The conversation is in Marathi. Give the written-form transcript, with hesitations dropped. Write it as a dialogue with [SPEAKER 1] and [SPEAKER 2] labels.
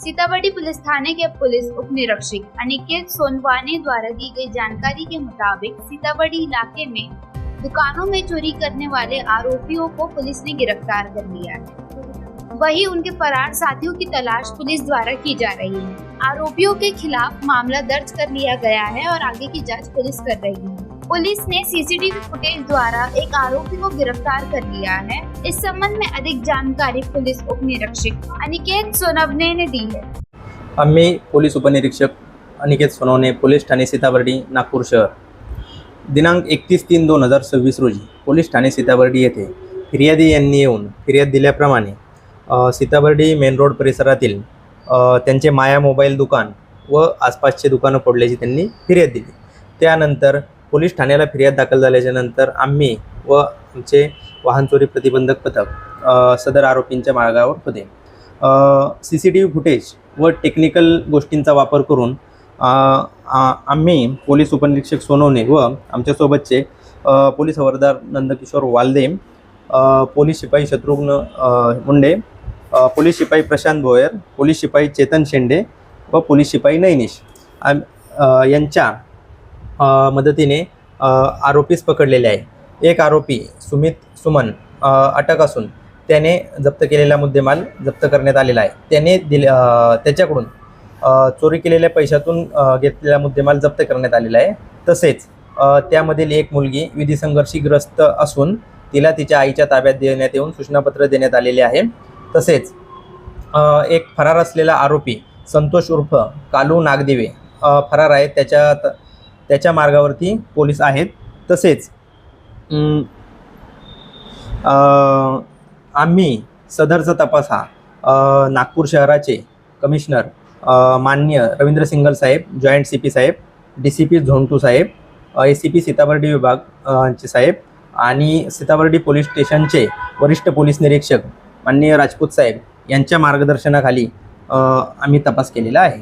[SPEAKER 1] सीतामढ़ी पुलिस थाने के पुलिस उप निरीक्षक अनिकेत सोनवाने द्वारा दी गई जानकारी के मुताबिक सीतामढ़ी इलाके में दुकानों में चोरी करने वाले आरोपियों को पुलिस ने गिरफ्तार कर लिया है। वहीं उनके फरार साथियों की तलाश पुलिस द्वारा की जा रही है। आरोपियों के खिलाफ मामला दर्ज कर लिया गया है और आगे की जांच पुलिस कर रही है। पुलिस ने सीसीटीवी फुटेज द्वारा एक आरोपी को गिरफ्तार कर लिया है। इस संबंध में अधिक जानकारी पुलिस उप निरीक्षक अनिकेत सोनवने ने दी है।
[SPEAKER 2] आम्ही पोलीस उपनिरीक्षक अनिकेत सोनवने, पोलीस ठाणे सीताबर्डी, नागपूर शहर, दिनांक 31/3/2026 रोजी पोलीस ठाणे सीताबर्डी येथे फिर्यादी यांनी येऊन फिर्याद दिल्याप्रमाणे सीताबर्डी मेन रोड परिसरातील त्यांचे माया मोबाईल दुकान व आसपासचे दुकानं फोडल्याची त्यांनी फिर्याद दिली। त्यानंतर पोलीस ठाण्याला फिर्याद दाखल झाल्याच्या नंतर आम्ही व आमचे वाहन चोरी प्रतिबंधक पथक सदर आरोपींच्या मार्गावर होते। CCTV फुटेज व टेक्निकल गोष्टींचा वापर करून आम्ही पोलीस उपनिरीक्षक सोनवणे व आमच्यासोबतचे पोलीस हवालदार नंदकिशोर वालदे, पोलीस शिपाई शत्रुघ्न मुंडे, पोलीस शिपाई प्रशांत भोयर, पोलीस शिपाई चेतन शेंडे व पोलीस शिपाई नैनिश यांच्या मदतीने आरोपीस पकडलेले आहे। एक आरोपी सुमित सुमन अटक असून त्याने जप्त केलेला मुद्देमाल जप्त करण्यात आलेला आहे। त्याने त्याच्याकडून चोरी केलेल्या पैशातून घेतलेला मुद्देमाल जप्त करण्यात आलेला आहे। तसेच त्यामधील एक मुलगी विधी संघर्षीग्रस्त असून तिला तिच्या आईच्या ताब्यात देण्यात येऊन सूचनापत्र देण्यात आलेले आहे। तसेच एक फरार असलेला आरोपी संतोष उर्फ कालू नागदिवे फरार आहे। त्याच्या मार्गावरती पोलीस आहेत। तसेच आम्ही सदरचा तपास हा नागपूर शहराचे कमिशनर माननीय रवींद्र सिंगल साहेब, जॉईंट CP साहेब, DCP झोन 2 साहेब, ACP सीताबर्डी विभाग चे साहेब आणि सीताबर्डी पोलीस स्टेशनचे वरिष्ठ पोलीस निरीक्षक माननीय राजपूत साहेब यांच्या मार्गदर्शनाखाली आम्ही तपास केलेला आहे।